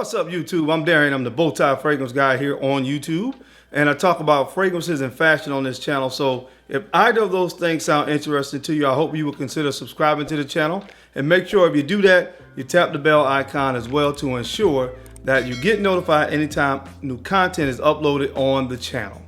What's up, YouTube? I'm Darren. I'm the Bowtie Fragrance Guy here on YouTube, and I talk about fragrances and fashion on this channel. So if either of those things sound interesting to you, I hope you will consider subscribing to the channel, and make sure if you do that, you tap the bell icon as well to ensure that you get notified anytime new content is uploaded on the channel.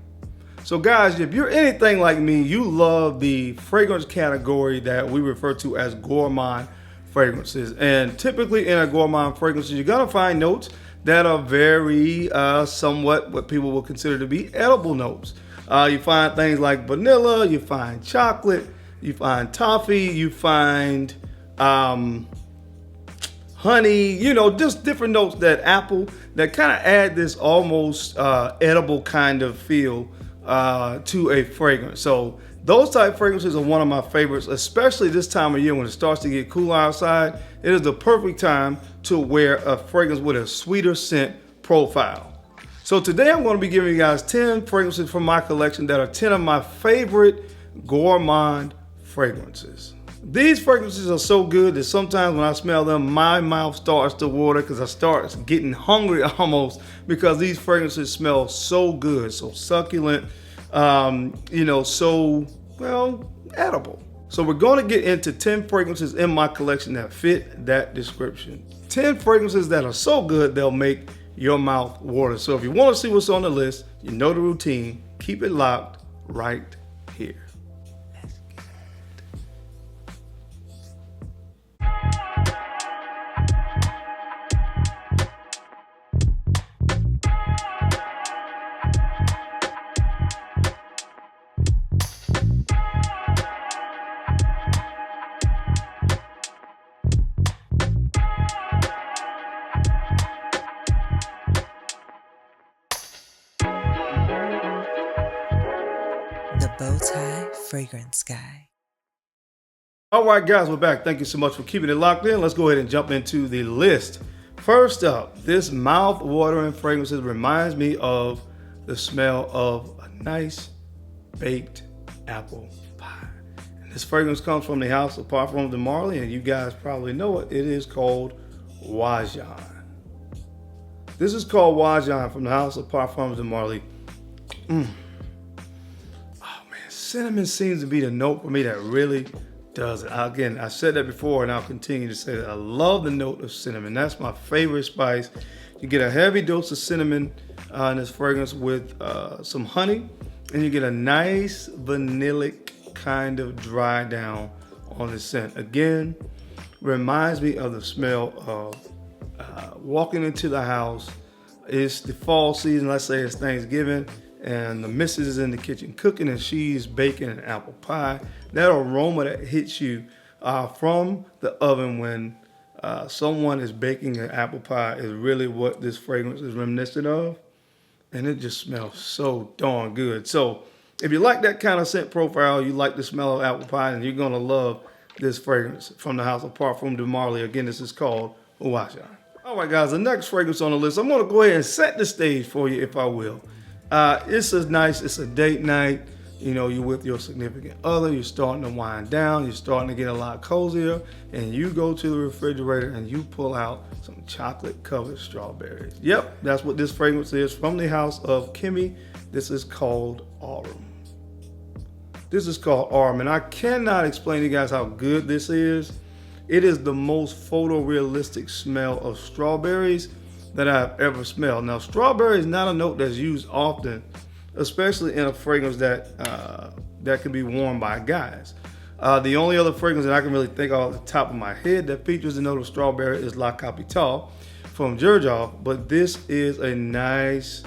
So guys, if you're anything like me, you love the fragrance category that we refer to as gourmand fragrances. And typically in a gourmand fragrances, you're gonna find notes that are very somewhat what people will consider to be edible notes. You find things like vanilla, you find chocolate, you find toffee, you find honey, you know, just different notes that apple that kind of add this almost edible kind of feel to a fragrance. So those type fragrances are one of my favorites, especially this time of year when it starts to get cooler outside. It is the perfect time to wear a fragrance with a sweeter scent profile. So today I'm going to be giving you guys 10 fragrances from my collection that are 10 of my favorite gourmand fragrances. These fragrances are so good that sometimes when I smell them, my mouth starts to water because I start getting hungry almost, because these fragrances smell so good, so succulent, you know, so, well, edible. So we're going to get into 10 fragrances in my collection that fit that description. 10 fragrances that are so good they'll make your mouth water. So if you want to see what's on the list, you know the routine, keep it locked right here. The Bowtie Fragrance Guy. All right, guys, we're back. Thank you so much for keeping it locked in. Let's go ahead and jump into the list. First up, this mouth-watering fragrances reminds me of the smell of a nice baked apple pie. And this fragrance comes from the house of Parfums de Marly, and you guys probably know it. It is called Wajan. This is called Wajan from the house of Parfums de Marly. Cinnamon seems to be the note for me that really does it. Again, I said that before and I'll continue to say that. I love the note of cinnamon. That's my favorite spice. You get a heavy dose of cinnamon in this fragrance with some honey, and you get a nice vanillic kind of dry down on the scent. Again, reminds me of the smell of walking into the house. It's the fall season, let's say it's Thanksgiving, and the missus is in the kitchen cooking and she's baking an apple pie. That aroma that hits you from the oven when someone is baking an apple pie is really what this fragrance is reminiscent of. And it just smells so darn good. So if you like that kind of scent profile, you like the smell of apple pie, and you're gonna love this fragrance from the house of Parfums de Marly. Again, this is called Wajan. All right, guys, the next fragrance on the list, I'm gonna go ahead and set the stage for you, if I will. It's a date night, you know, you're with your significant other, you're starting to wind down, you're starting to get a lot cozier, and you go to the refrigerator and you pull out some chocolate covered strawberries. Yep, that's what this fragrance is from the house of Givenchy. This is called AURUM. This is called AURUM, and I cannot explain to you guys how good this is. It is the most photorealistic smell of strawberries that I've ever smelled. Now, strawberry is not a note that's used often, especially in a fragrance that that can be worn by guys. The only other fragrance that I can really think of off the top of my head that features the note of strawberry is La Capitale from Givenchy, but this is a nice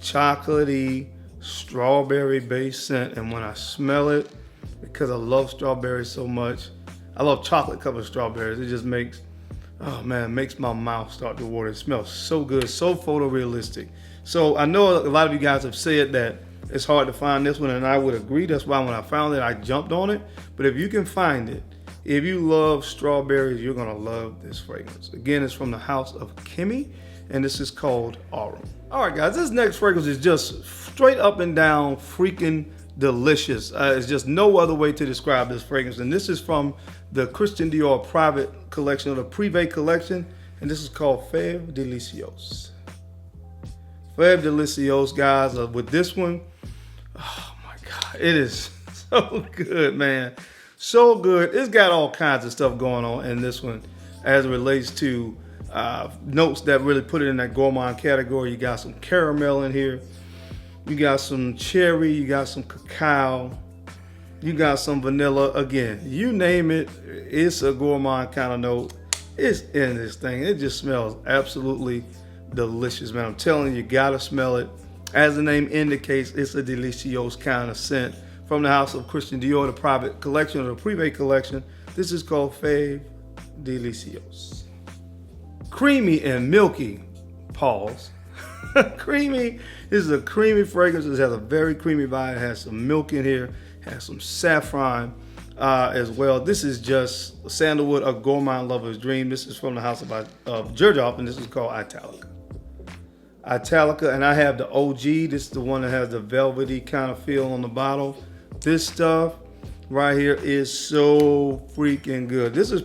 chocolatey strawberry-based scent, and when I smell it, because I love strawberries so much, I love chocolate-covered strawberries. It just makes, oh man, makes my mouth start to water. It smells so good, so photorealistic. So I know a lot of you guys have said that it's hard to find this one, and I would agree. That's why when I found it, I jumped on it. But if you can find it, if you love strawberries, you're gonna love this fragrance. Again, it's from the house of Givenchy, and this is called AURUM. All right, guys, this next fragrance is just straight up and down freaking delicious. It's just no other way to describe this fragrance. And this is from the Christian Dior private collection, or the FEVE collection. and this is called FEVE DELICIEUSE. FEVE DELICIEUSE, guys. With this one, oh my God, it is so good, man. So good. It's got all kinds of stuff going on in this one as it relates to notes that really put it in that gourmand category. You got some caramel in here. You got some cherry. You got some cacao. You got some vanilla. Again, you name it, it's a gourmand kind of note. It's in this thing. It just smells absolutely delicious, man. I'm telling you, you gotta smell it. As the name indicates, it's a delicious kind of scent from the house of Christian Dior, the private collection or the privé collection. This is called FEVE DELICIEUSE. Creamy and milky. Pause. Creamy. This is a creamy fragrance. It has a very creamy vibe. It has some milk in here. It has some saffron as well. This is just sandalwood, a gourmand lover's dream. This is from the house of Gerjoff, and this is called ITALICA. ITALICA, and I have the OG. This is the one that has the velvety kind of feel on the bottle. This stuff right here is so freaking good. This is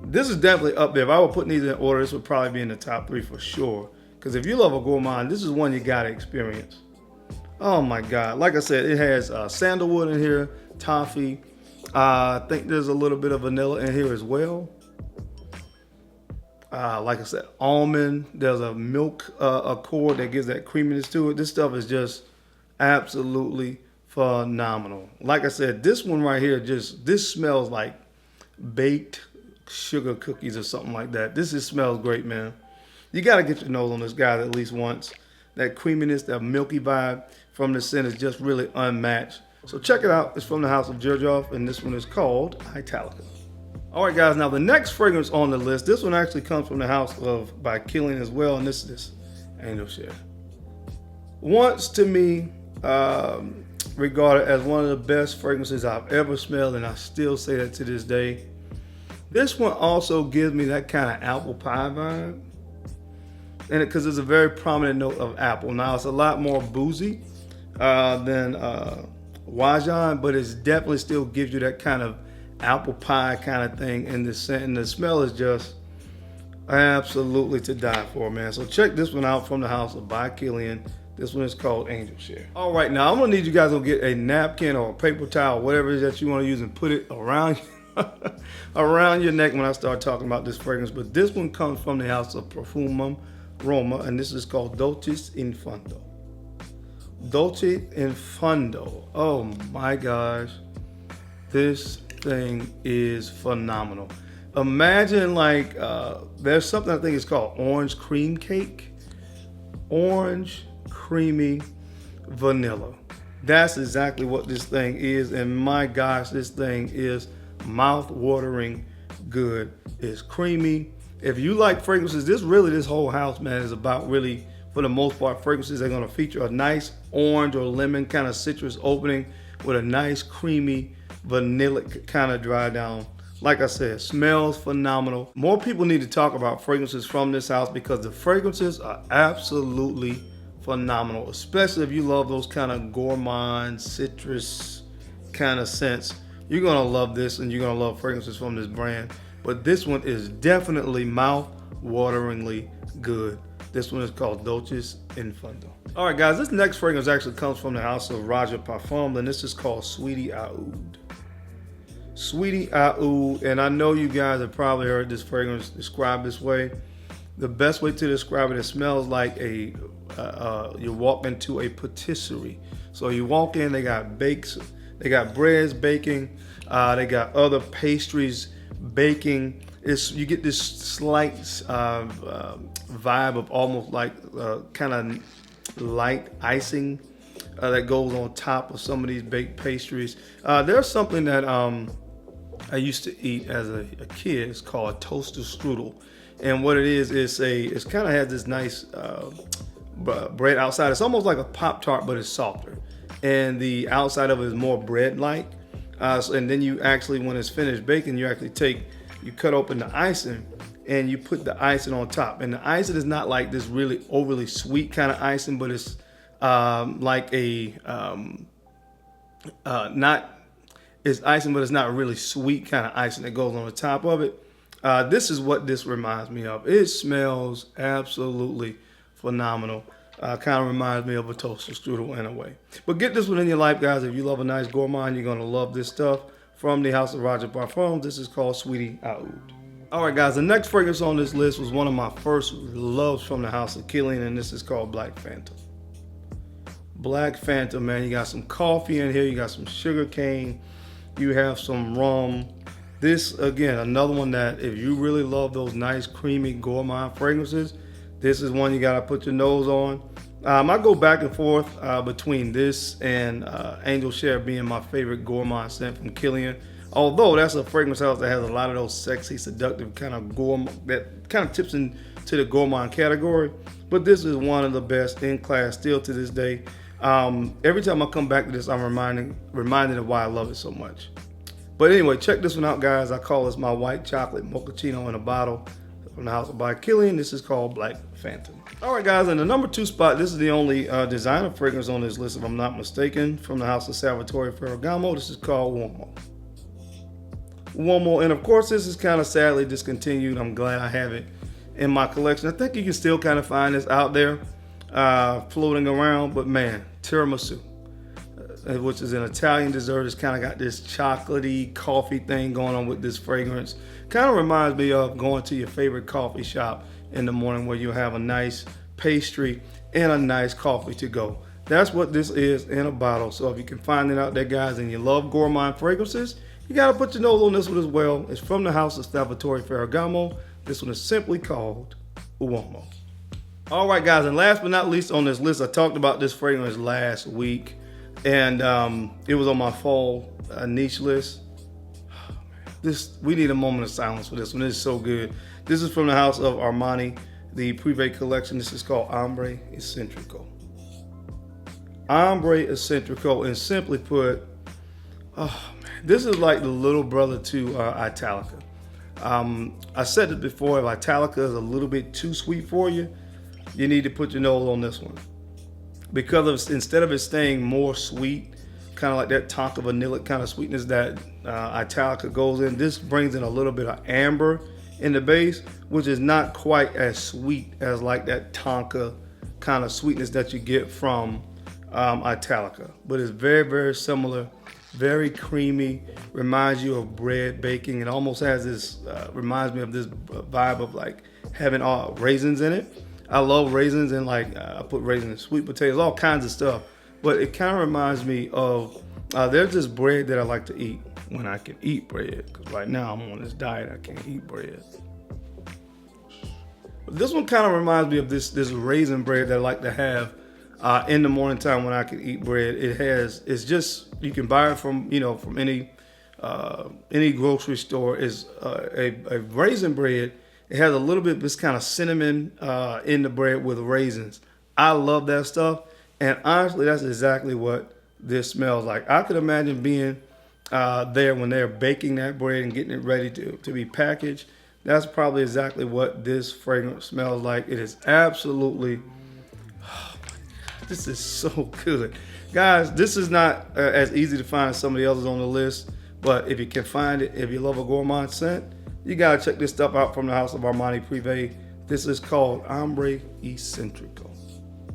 this is definitely up there. If I were putting these in order, this would probably be in the top 3 for sure. Because if you love a gourmand, this is one you gotta experience. Oh my God. Like I said, it has sandalwood in here, toffee. I think there's a little bit of vanilla in here as well. Like I said, almond. There's a milk accord that gives that creaminess to it. This stuff is just absolutely phenomenal. Like I said, this one right here, this smells like baked sugar cookies or something like that. This just smells great, man. You got to get your nose on this guy at least once. That creaminess, that milky vibe from the scent is just really unmatched. So check it out. It's from the house of Gerjoff, and this one is called ITALICA. All right, guys. Now the next fragrance on the list, this one actually comes from the house of by Kilian as well, and this is Angel Share. Once to me, regarded as one of the best fragrances I've ever smelled, and I still say that to this day. This one also gives me that kind of apple pie vibe, and because it's a very prominent note of apple. Now it's a lot more boozy than Wajan, but it definitely still gives you that kind of apple pie kind of thing in the scent, and the smell is just absolutely to die for, man. So check this one out from the house of by Kilian. This one is called Angel Share. All right, now I'm gonna need you guys to get a napkin or a paper towel, whatever it is that you want to use, and put it around around your neck when I start talking about this fragrance. But this one comes from the house of Parfums Roma, and this is called Dolce INFUNDO. Dolce INFUNDO. Oh my gosh, this thing is phenomenal. Imagine like there's something I think it's called orange cream cake. Orange creamy vanilla. That's exactly what this thing is, and my gosh, this thing is mouth-watering good. It's creamy. If you like fragrances, this whole house, man, is about really, for the most part, fragrances that are going to feature a nice orange or lemon kind of citrus opening with a nice creamy vanillic kind of dry down. Like I said, smells phenomenal. More people need to talk about fragrances from this house because the fragrances are absolutely phenomenal, especially if you love those kind of gourmand citrus kind of scents. You're gonna love this, and you're gonna love fragrances from this brand. But this one is definitely mouth-wateringly good. This one is called Dolce INFUNDO. All right, guys, this next fragrance actually comes from the house of Roger Parfums, and this is called Sweetie AOUD. Sweetie AOUD, and I know you guys have probably heard this fragrance described this way. The best way to describe it, it smells like you walk into a patisserie. So you walk in, they got bakes, they got breads baking, they got other pastries baking. You get this slight vibe of almost like kind of light icing that goes on top of some of these baked pastries. There's something that I used to eat as a kid. It's called a toaster strudel, and what it is it's kind of has this nice bread outside. It's almost like a Pop-Tart, but it's softer, and the outside of it is more bread-like. And then you actually, when it's finished baking, you cut open the icing and you put the icing on top. And the icing is not like this really overly sweet kind of icing, but it's like it's icing, but it's not really sweet kind of icing that goes on the top of it. This is what this reminds me of. It smells absolutely phenomenal. Kind of reminds me of a toaster strudel in a way. But get this one in your life, guys. If you love a nice gourmand, you're going to love this stuff from the house of Roger Parfums. This is called Sweetie AOUD. All right, guys, the next fragrance on this list was one of my first loves from the house of Kilian, and this is called Black Phantom. Black Phantom, man, you got some coffee in here, you got some sugar cane, you have some rum. This, again, another one that if you really love those nice, creamy, gourmand fragrances, this is one you gotta put your nose on. I go back and forth between this and Angel Share being my favorite gourmand scent from Kilian. Although that's a fragrance house that has a lot of those sexy, seductive kind of gourmand, that kind of tips into the gourmand category. But this is one of the best in class still to this day. Every time I come back to this, I'm reminded of why I love it so much. But anyway, check this one out, guys. I call this my white chocolate mochaccino in a bottle from the house of by Kilian. This is called Black Phantom. All right, guys, in the number 2 spot, this is the only designer fragrance on this list, if I'm not mistaken, from the house of Salvatore Ferragamo. This is called Uomo. Uomo, and of course, this is kind of sadly discontinued. I'm glad I have it in my collection. I think you can still kind of find this out there floating around, but man, tiramisu, which is an Italian dessert. It's kind of got this chocolatey coffee thing going on with this fragrance. Kind of reminds me of going to your favorite coffee shop in the morning where you have a nice pastry and a nice coffee to go. That's what this is in a bottle. So if you can find it out there, guys, and you love gourmand fragrances, you gotta put your nose on this one as well. It's from the house of Salvatore Ferragamo. This one is simply called Uomo. All right, guys, and last but not least on this list, I talked about this fragrance last week, and it was on my fall niche list. We need a moment of silence for this one. This is so good. This is from the house of Armani, the Privé collection. This is called Ambre Eccentrico. Ambre Eccentrico, and simply put, this is like the little brother to ITALICA. I said it before, if ITALICA is a little bit too sweet for you, you need to put your nose on this one. Because instead of it staying more sweet, kind of like that tonka vanilla kind of sweetness that ITALICA goes in, this brings in a little bit of amber in the base, which is not quite as sweet as like that tonka kind of sweetness that you get from ITALICA. But it's very, very similar. Very creamy, reminds you of bread baking. It almost has this, reminds me of this vibe of like having all raisins in it. I love raisins, and like I put raisins in sweet potatoes, all kinds of stuff. But it kind of reminds me of, there's this bread that I like to eat when I can eat bread. Because right now I'm on this diet, I can't eat bread. But this one kind of reminds me of this raisin bread that I like to have in the morning time when I can eat bread. It's just, you can buy it from any grocery store. Is a raisin bread. It has a little bit of this kind of cinnamon in the bread with raisins. I love that stuff, and honestly, that's exactly what this smells like. I could imagine being there when they're baking that bread and getting it ready to be packaged. That's probably exactly what this fragrance smells like. It is absolutely, this is so good. Guys, this is not as easy to find as some of the others on the list, but if you can find it, if you love a gourmand scent, you gotta check this stuff out from the house of Armani Privé. This is called Ambre Eccentrico.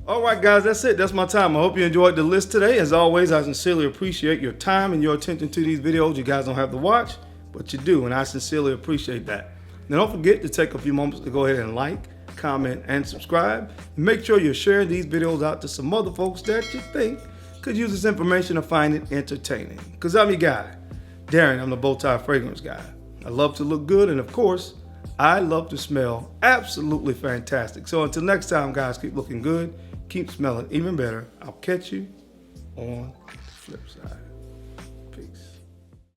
All right, guys, that's it. That's my time. I hope you enjoyed the list today. As always, I sincerely appreciate your time and your attention to these videos. You guys don't have to watch, but you do, and I sincerely appreciate that. Now, don't forget to take a few moments to go ahead and like, comment, and subscribe. And make sure you're sharing these videos out to some other folks that you think could use this information or find it entertaining. Because I'm your guy, Darren. I'm the Bowtie Fragrance Guy. I love to look good, and of course, I love to smell absolutely fantastic. So until next time, guys, keep looking good, keep smelling even better. I'll catch you on the flip side. Peace.